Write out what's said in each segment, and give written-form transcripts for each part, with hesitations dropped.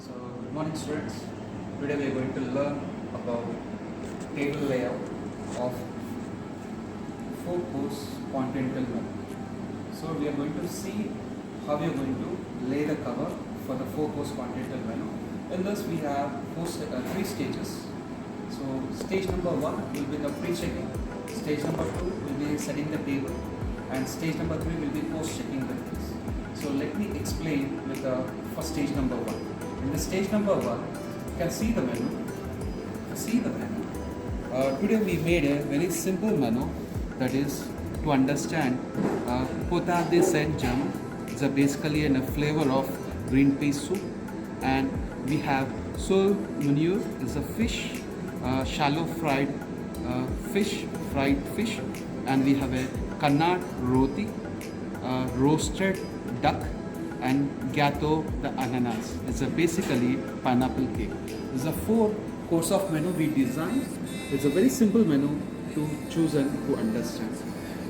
So, good morning students. Today we are going to learn about table layout of 4-course Continental menu. So, we are going to see how we are going to lay the cover for the 4-course Continental menu. In this we have 3 stages. So, stage number 1 will be the pre-checking, stage number 2 will be setting the table, and stage number 3 will be post-checking the things. So, let me explain with the first stage number 1. In the stage number 1, you can see the menu. Today we made a very simple menu, that is to understand potato and jam. It's basically a flavor of green pea soup, and we have sole menu is a fish, shallow fried fried fish, and we have a kannad roti, roasted duck, and gato the ananas. It's basically pineapple cake. This is a 4-course of menu we designed. It's a very simple menu to choose and to understand,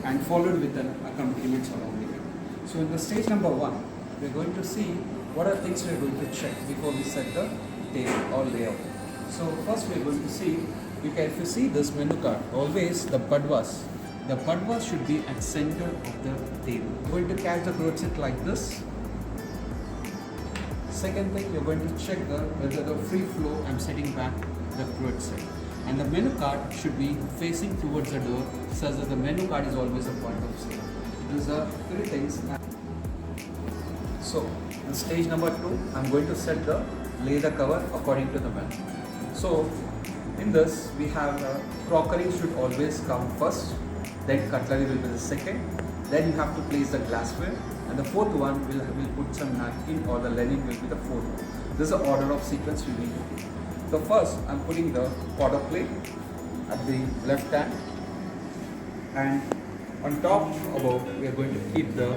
and followed with an accompaniment along with it. So in the stage number 1, we're going to see what are things we're going to check before we set the table or layout. So first we're going to see, if you see this menu card, always the padwas should be at center of the table. We're going to catch the growth set like this. Second thing, you're going to check whether the free flow, I'm setting back the crude set. And the menu card should be facing towards the door, such that the menu card is always a point of sale. These are 3 things. So, in stage number 2, I'm going to lay the cover according to the menu. So, in this, we have crockery should always come first, then cutlery will be the second, then you have to place the glassware, and the 4th one will put some napkin or the linen will be the 4th one. This is the order of sequence we need to do. So first I'm putting the powder plate at the left hand, and on top above we are going to keep the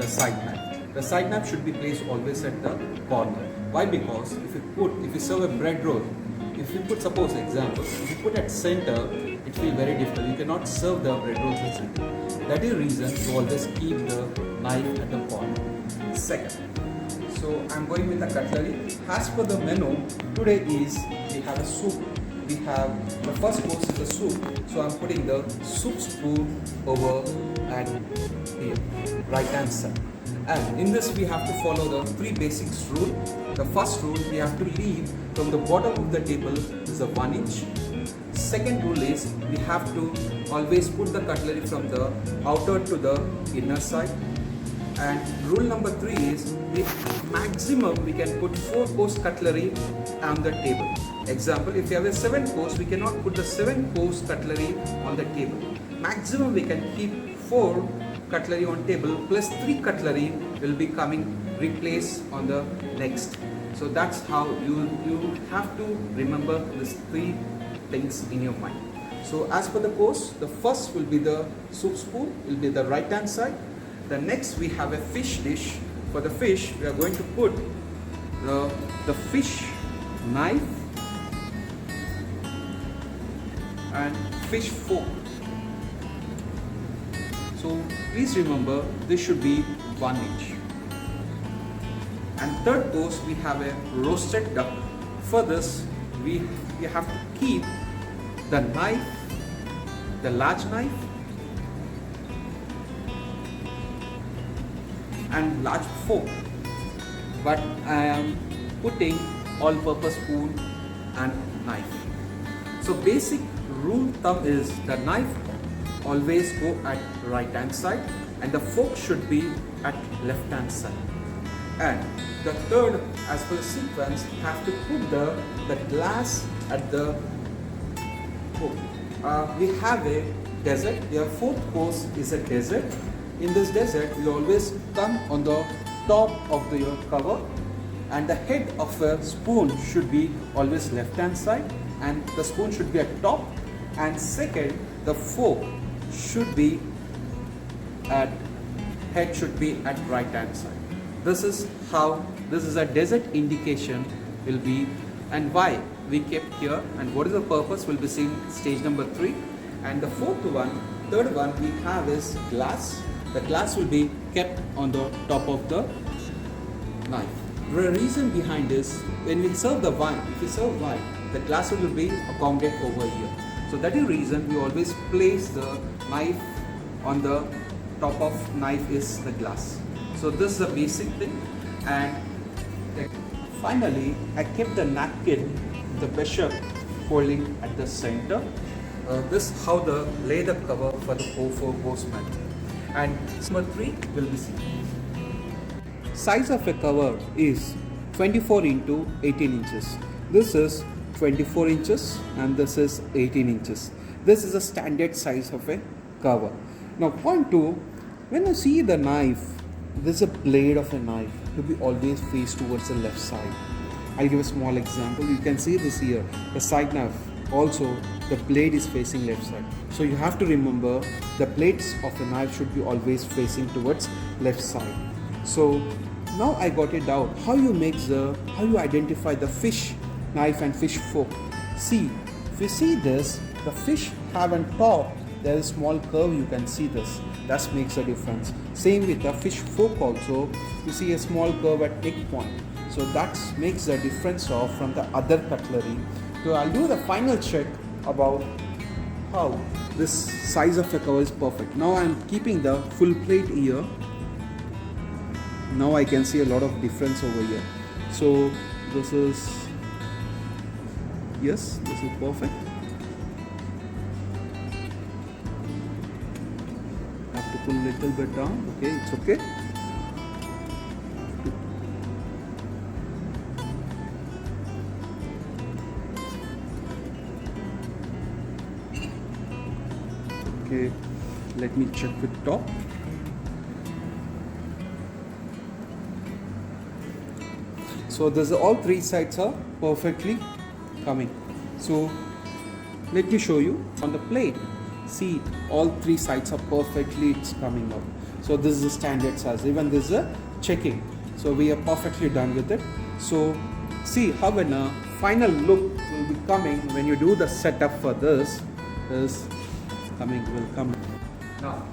side knife. The side knife should be placed always at the corner. Why? Because if you serve a bread roll, if you put, suppose example, if you put at center, it will be very difficult. You cannot serve the bread rolls at center. That is the reason to always keep the knife at the corner. Second, so I'm going with the cutlery. As per the menu, today we have a soup. We have the first course is the soup. So I'm putting the soup spoon over at the right hand side. And in this we have to follow the 3 basics rule. The first rule, we have to leave from the bottom of the table is a 1 inch. Second rule is we have to always put the cutlery from the outer to the inner side. And rule number 3 is the maximum we can put 4-course cutlery on the table. Example, if you have a 7-course, we cannot put the 7-course cutlery on the table. Maximum we can keep 4 cutlery on table plus 3 cutlery will be replaced on the next. So that's how you have to remember these 3 things in your mind. So as per the course, the first will be the soup spoon, will be the right hand side. The next we have a fish dish. For the fish, we are going to put the fish knife and fish fork. So please remember, this should be 1 inch. And third course, we have a roasted duck. For this, we have to keep the knife, the large knife, and large fork. But I am putting all-purpose spoon and knife. So basic rule thumb is the knife always go at right hand side and the fork should be at left hand side. And the third, as per the sequence, have to put the glass at the fork. We have a dessert. Your 4th course is a dessert. In this dessert, you always come on the top of your cover, and the head of a spoon should be always left hand side, and the spoon should be at top. And second, the fork should be head should be at right hand side. This is a dessert indication will be, and why we kept here, and what is the purpose will be seen stage number 3. And the third one we have is glass. The glass will be kept on the top of the knife. The reason behind is when we serve the wine, if we serve wine, the glass will be accommodated over here. So that is the reason we always place the knife on the top of knife is the glass. So this is the basic thing. And finally, I kept the napkin, the bishop holding at the center. This is how the leather cover for the O4 goes meant. And number 3 will be seen. Size of a cover is 24 into 18 inches. This is 24 inches and this is 18 inches. This is a standard size of a cover. Now point 2, when you see the knife, this is a blade of a knife to be always faced towards the left side. I'll give a small example. You can see this here, the side knife. Also, the blade is facing left side. So you have to remember the blades of a knife should be always facing towards left side. So now I got it out. How you identify the fish knife and fish fork. See, if you see this, the fish have on top, there is a small curve, you can see this. That makes a difference. Same with the fish fork also, you see a small curve at egg point. So that makes the difference from the other cutlery. So I'll do the final check about how this size of a cover is perfect. Now I'm keeping the full plate here. Now I can see a lot of difference over here. So this is, yes, this is perfect. I have to pull a little bit down. Okay, it's okay. Okay, let me check with top. So there's all 3 sides are perfectly coming. So let me show you on the plate. See, all 3 sides are perfectly it's coming out. So this is the standard size. Even this is a checking. So we are perfectly done with it. So see how when a final look will be coming when you do the setup for this is coming will come. Now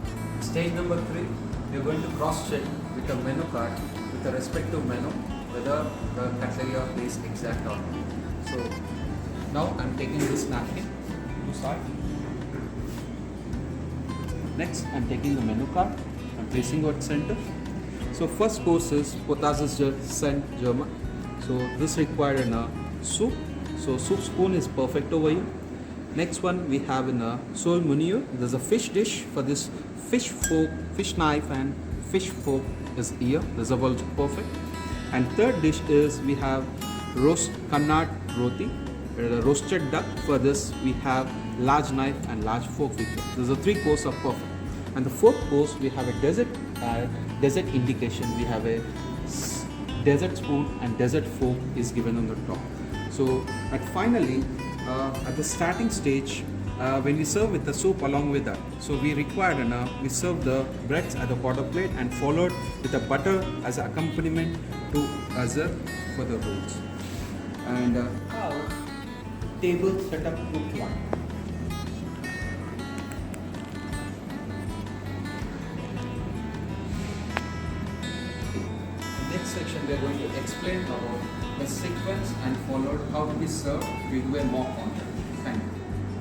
stage number 3, we are going to cross check with the menu card with the respective menu whether the cutlery are placed exact or not. So now I'm taking this napkin to start. Next I'm taking the menu card, I'm placing it center. So first course is Potassius Saint German. So this required in a soup. So soup spoon is perfect over here. Next one we have in a sole menu. There's a fish dish for this fish fork, fish knife and fish fork is here. This is also perfect. And third dish is we have roast kannad roti, roasted duck. For this we have large knife and large fork with it. These are 3 courses are perfect. And the 4th course we have a dessert indication. We have a dessert spoon and dessert fork is given on the top. So and finally at the starting stage when we serve with the soup along with that, so we required we serve the breads at the quarter plate and followed with the butter as an accompaniment to for the rolls. And how table setup look like. Next section we are going to explain about the sequence and followed how to be served. We do a mock on.